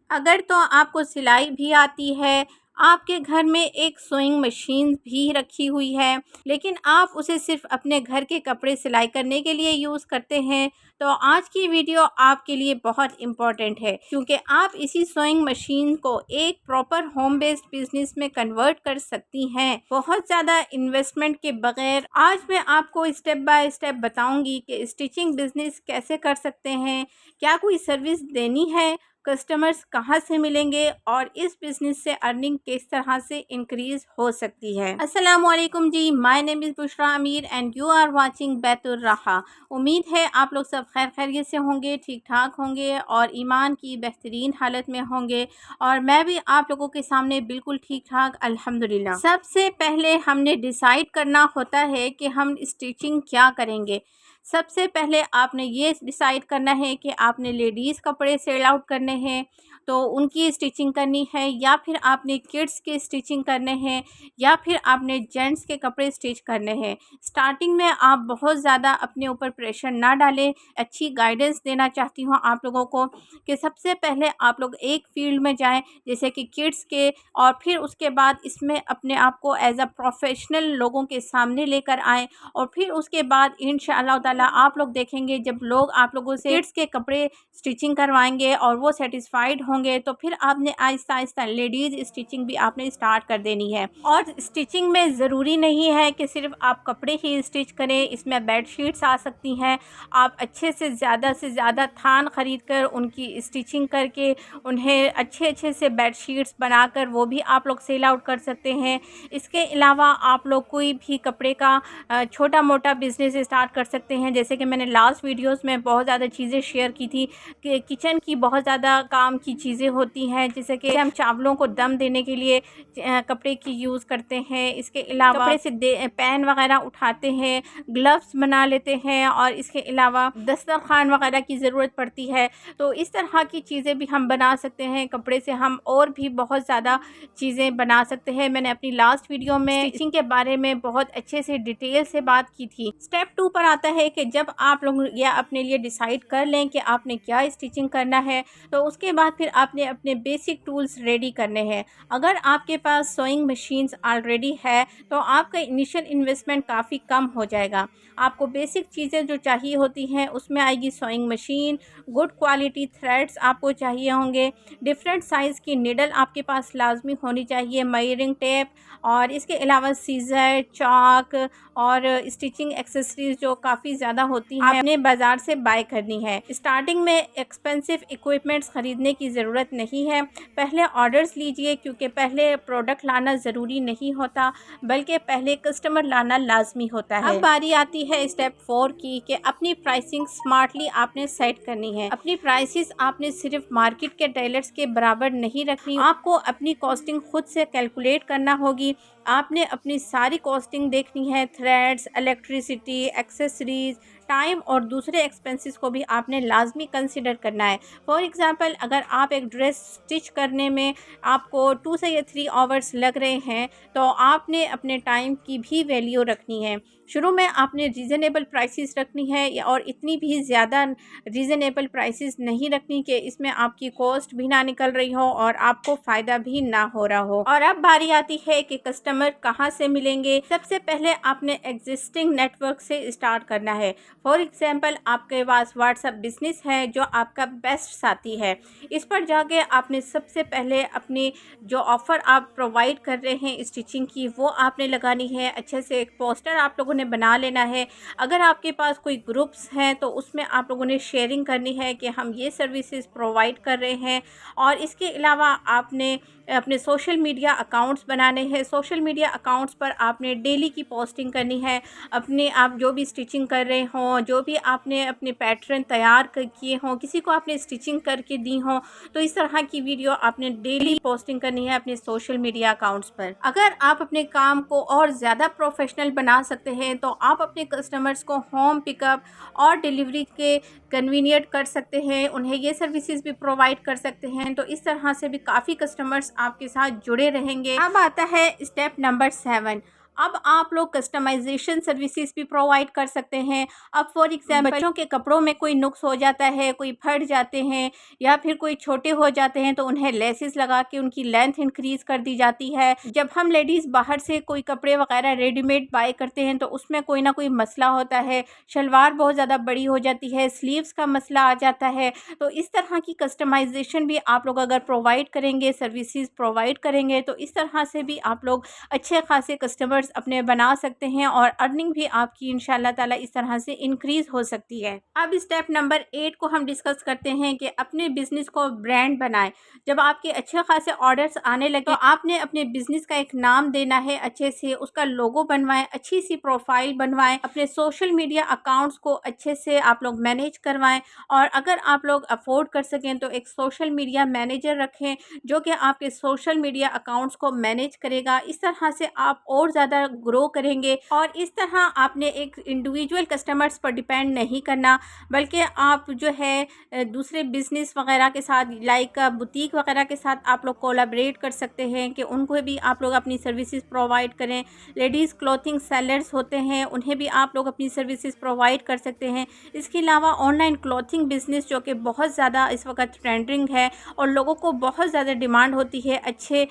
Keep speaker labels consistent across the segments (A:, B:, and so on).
A: अगर तो आपको सिलाई भी आती है, आपके घर में एक सोइंग मशीन भी रखी हुई है, लेकिन आप उसे सिर्फ अपने घर के कपड़े सिलाई करने के लिए यूज़ करते हैं, तो आज की वीडियो आपके लिए बहुत इम्पॉर्टेंट है, क्योंकि आप इसी सोइंग मशीन को एक प्रॉपर होम बेस्ड बिजनेस में कन्वर्ट कर सकती हैं बहुत ज़्यादा इन्वेस्टमेंट के बगैर। आज मैं आपको स्टेप बाय स्टेप बताऊंगी कि स्टिचिंग बिजनेस कैसे कर सकते हैं, क्या कोई सर्विस देनी है, कस्टमर्स कहाँ से मिलेंगे और इस बिज़नेस से अर्निंग किस तरह से इंक्रीज़ हो सकती है। अस्सलामुअलैकुम जी, माय नेम इज़ बुशरा अमीर एंड यू आर वाचिंग बैतुर राहा। उम्मीद है आप लोग सब खैर खैरियत से होंगे, ठीक ठाक होंगे और ईमान की बेहतरीन हालत में होंगे, और मैं भी आप लोगों के सामने बिल्कुल ठीक ठाक अल्हम्दुलिल्लाह। सबसे पहले हमने डिसाइड करना होता है कि हम स्टिचिंग क्या करेंगे। सबसे पहले आपने ये डिसाइड करना है कि आपने लेडीज़ कपड़े सेल आउट करने हैं तो उनकी स्टिचिंग करनी है, या फिर आपने किड्स के स्टिचिंग करने हैं, या फिर आपने जेंट्स के कपड़े स्टिच करने हैं। स्टार्टिंग में आप बहुत ज़्यादा अपने ऊपर प्रेशर ना डालें। अच्छी गाइडेंस देना चाहती हूँ आप लोगों को कि सबसे पहले आप लोग एक फील्ड में जाएं, जैसे कि किड्स के, और फिर उसके बाद इसमें अपने आप को एज अ प्रोफेशनल लोगों के सामने लेकर आएँ, और फिर उसके बाद इंशाअल्लाह ताला आप लोग देखेंगे जब लोग आप लोगों से किड्स के कपड़े स्टिचिंग करवाएंगे और वो सेटिस्फाइड होंगे, तो फिर आपने आहिस्ता आहिस्ता लेडीज़ स्टिचिंग भी आपने स्टार्ट कर देनी है। और स्टिचिंग में ज़रूरी नहीं है कि सिर्फ आप कपड़े ही स्टिच करें, इसमें बेड शीट्स आ सकती हैं। आप अच्छे से ज़्यादा थान ख़रीद कर उनकी स्टिचिंग करके उन्हें अच्छे से बेड शीट्स बनाकर वो भी आप लोग सेल आउट कर सकते हैं। इसके अलावा आप लोग कोई भी कपड़े का छोटा मोटा बिज़नेस स्टार्ट कर सकते हैं। जैसे कि मैंने लास्ट वीडियोस में बहुत ज़्यादा चीज़ें शेयर की थी कि किचन की बहुत ज़्यादा काम की चीज़ें होती हैं, जैसे कि हम चावलों को दम देने के लिए कपड़े की यूज़ करते हैं। इसके अलावा कपड़े से पैन वगैरह उठाते हैं, ग्लव्स बना लेते हैं, और इसके अलावा दस्तरखान वगैरह की ज़रूरत पड़ती है। तो इस तरह की चीज़ें भी हम बना सकते हैं कपड़े से। हम और भी बहुत ज़्यादा चीज़ें बना सकते हैं। मैंने अपनी लास्ट वीडियो में स्टिचिंग के बारे में बहुत अच्छे से डिटेल से बात की थी। स्टेप 2 पर आता है कि जब आप लोग या अपने लिए डिसाइड कर लें कि आपने क्या स्टिचिंग करना है, तो उसके बाद फिर आपने अपने बेसिक टूल्स रेडी करने हैं। अगर आपके पास सोइंग मशीन्स ऑलरेडी है तो आपका इनिशियल इन्वेस्टमेंट काफ़ी कम हो जाएगा। आपको बेसिक चीज़ें जो चाहिए होती हैं उसमें आएगी sewing machine, good quality threads आपको चाहिए होंगे, डिफरेंट साइज़ की निडल आपके पास लाजमी होनी चाहिए, मेजरिंग टेप, और इसके अलावा सीज़र, चाक और स्टिचिंग एक्सेसरीज जो काफ़ी ज़्यादा होती हैं आपने बाज़ार से बाय करनी है। स्टार्टिंग में एक्सपेंसिव इक्विपमेंट्स ख़रीदने की ज़रूरत नहीं है। पहले ऑर्डर्स लीजिए, क्योंकि पहले प्रोडक्ट लाना ज़रूरी नहीं होता, बल्कि पहले कस्टमर लाना लाजमी होता है। अब बारी आती है स्टेप 4 की कि अपनी प्राइसिंग स्मार्टली आपने सेट करनी है। अपनी प्राइसेस आपने सिर्फ मार्केट के टेलर्स के बराबर नहीं रखनी, आपको अपनी कॉस्टिंग खुद से कैलकुलेट करना होगी। आपने अपनी सारी कॉस्टिंग देखनी है, थ्रेड्स, इलेक्ट्रिसिटी, एक्सेसरीज, टाइम और दूसरे एक्सपेंसेस को भी आपने लाजमी कंसिडर करना है। फॉर एग्ज़ाम्पल, अगर आप एक ड्रेस स्टिच करने में आपको 2 से या 3 आवर्स लग रहे हैं, तो आपने अपने टाइम की भी वैल्यू रखनी है। शुरू में आपने रीज़नेबल प्राइसेस रखनी है, और इतनी भी ज़्यादा रीज़नेबल प्राइसेस नहीं रखनी कि इसमें आपकी कॉस्ट भी ना निकल रही हो और आपको फ़ायदा भी ना हो रहा हो। और अब बारी आती है कि कस्टमर कहाँ से मिलेंगे। सबसे पहले आपने एग्जिस्टिंग नेटवर्क से स्टार्ट करना है। फॉर एग्जांपल, आपके पास व्हाट्सएप बिजनेस है जो आपका बेस्ट साथी है। इस पर जाके आपने सबसे पहले अपनी जो ऑफ़र आप प्रोवाइड कर रहे हैं स्टिचिंग की, वो आपने लगानी है। अच्छे से एक पोस्टर आप लोगों ने बना लेना है। अगर आपके पास कोई ग्रुप्स हैं तो उसमें आप लोगों ने शेयरिंग करनी है कि हम ये सर्विसेज प्रोवाइड कर रहे हैं। और इसके अलावा आपने अपने सोशल मीडिया अकाउंट्स बनाने हैं। सोशल मीडिया अकाउंट्स पर आपने डेली की पोस्टिंग करनी है। अपने आप जो भी स्टिचिंग कर रहे हों, जो भी आपने अपने पैटर्न तैयार किए हों, किसी को आपने स्टिचिंग करके दी हों, तो इस तरह की वीडियो आपने डेली पोस्टिंग करनी है अपने सोशल मीडिया अकाउंट्स पर। अगर आप अपने काम को और ज़्यादा प्रोफेशनल बना सकते हैं तो आप अपने कस्टमर्स को होम पिकअप और डिलीवरी के कन्वीनियंट कर सकते हैं, उन्हें ये सर्विसेज भी प्रोवाइड कर सकते हैं। तो इस तरह से भी काफ़ी कस्टमर्स आपके साथ जुड़े रहेंगे। अब आता है स्टेप नंबर 7। अब आप लोग कस्टमाइजेशन सर्विसेज भी प्रोवाइड कर सकते हैं। अब फॉर एग्जाम्पल बच्चों के कपड़ों में कोई नुक्स हो जाता है, कोई फट जाते हैं या फिर कोई छोटे हो जाते हैं, तो उन्हें लेसेस लगा के उनकी लेंथ इंक्रीज कर दी जाती है। जब हम लेडीज़ बाहर से कोई कपड़े वगैरह रेडीमेड बाय करते हैं तो उसमें कोई ना कोई मसला होता है, शलवार बहुत ज़्यादा बड़ी हो जाती है, स्लीव्स का मसला आ जाता है। तो इस तरह की कस्टमाइजेशन भी आप लोग अगर प्रोवाइड करेंगे, सर्विसेज प्रोवाइड करेंगे, तो इस तरह से भी आप लोग अच्छे खासे कस्टमर्स अपने बना सकते हैं और अर्निंग भी आपकी इंशाल्लाह ताला इस तरह से इंक्रीज हो सकती है। अब स्टेप नंबर 8 को हम डिस्कस करते हैं कि अपने बिजनेस को ब्रांड बनाएं। जब आपके अच्छे खासे ऑर्डर्स आने लगे तो आपने अपने बिजनेस का एक नाम देना है, अच्छे से उसका लोगो बनवाएं, अच्छी सी प्रोफाइल बनवाएं, अपने सोशल मीडिया अकाउंट्स को अच्छे से आप लोग मैनेज करवाएं और अगर आप लोग अफोर्ड कर सकें तो एक सोशल मीडिया मैनेजर रखें जो कि आपके सोशल मीडिया अकाउंट्स को मैनेज करेगा। इस तरह से आप और ज़्यादा ग्रो करेंगे और इस तरह आपने एक इंडिविजुअल कस्टमर्स पर डिपेंड नहीं करना, बल्कि आप जो है दूसरे बिजनेस वगैरह के साथ लाइक बुटीक वगैरह के साथ आप लोग कोलैबोरेट कर सकते हैं कि उनको भी आप लोग अपनी सर्विसेज प्रोवाइड करें। लेडीज़ क्लॉथिंग सेलर्स होते हैं, उन्हें भी आप लोग अपनी सर्विसेज प्रोवाइड कर सकते हैं। इसके अलावा ऑनलाइन क्लॉथिंग बिजनेस जो कि बहुत ज़्यादा इस वक्त ट्रेंडिंग है और लोगों को बहुत ज़्यादा डिमांड होती है अच्छे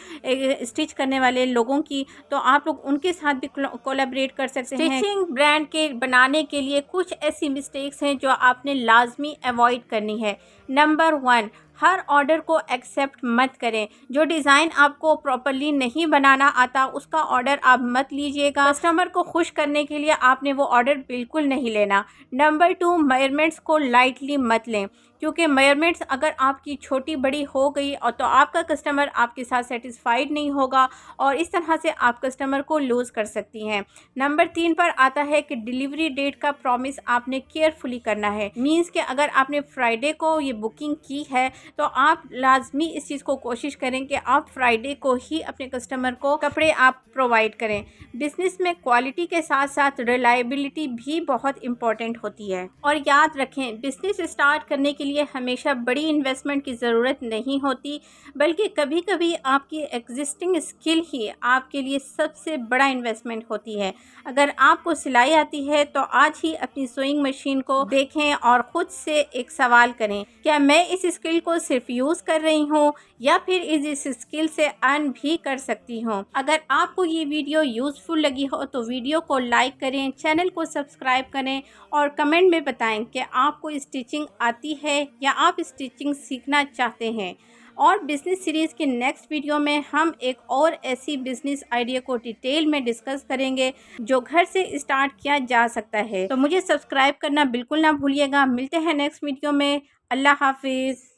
A: स्टिच करने वाले लोगों की, तो आप लोग उनके साथ भी कोलैबोरेट कर सकते हैं। स्टिचिंग ब्रांड के बनाने के लिए कुछ ऐसी मिस्टेक्स हैं जो आपने लाजमी अवॉइड करनी है। नंबर 1, हर ऑर्डर को एक्सेप्ट मत करें। जो डिज़ाइन आपको प्रॉपरली नहीं बनाना आता उसका ऑर्डर आप मत लीजिएगा। कस्टमर को खुश करने के लिए आपने वो ऑर्डर बिल्कुल नहीं लेना। नंबर 2, मेजरमेंट्स को लाइटली मत लें, क्योंकि मेजरमेंट्स अगर आपकी छोटी बड़ी हो गई और तो आपका कस्टमर आपके साथ सेटिस्फाइड नहीं होगा और इस तरह से आप कस्टमर को लूज़ कर सकती हैं। नंबर 3 पर आता है कि डिलीवरी डेट का प्रॉमिस आपने केयरफुली करना है। मीन्स कि अगर आपने फ्राइडे को ये बुकिंग की है तो आप लाजमी इस चीज़ को कोशिश करें कि आप फ्राइडे को ही अपने कस्टमर को कपड़े आप प्रोवाइड करें। बिज़नेस में क्वालिटी के साथ साथ रिलायबिलिटी भी बहुत इंपॉर्टेंट होती है। और याद रखें, बिज़नेस स्टार्ट करने के लिए हमेशा बड़ी इन्वेस्टमेंट की ज़रूरत नहीं होती, बल्कि कभी कभी आपकी एग्जिस्टिंग स्किल ही आपके लिए सबसे बड़ा इन्वेस्टमेंट होती है। अगर आपको सिलाई आती है तो आज ही अपनी सोइंग मशीन को देखें और ख़ुद से एक सवाल करें, क्या मैं इस स्किल को सिर्फ यूज़ कर रही हूँ या फिर इस स्किल से अर्न भी कर सकती हूँ। अगर आपको ये वीडियो यूज़फुल लगी हो तो वीडियो को लाइक करें, चैनल को सब्सक्राइब करें और कमेंट में बताएं कि आपको स्टिचिंग आती है या आप स्टिचिंग सीखना चाहते हैं। और बिज़नेस सीरीज़ के नेक्स्ट वीडियो में हम एक और ऐसी बिज़नेस आइडिया को डिटेल में डिस्कस करेंगे जो घर से स्टार्ट किया जा सकता है। तो मुझे सब्सक्राइब करना बिल्कुल ना भूलिएगा। मिलते हैं नेक्स्ट वीडियो में। अल्लाह हाफिज़।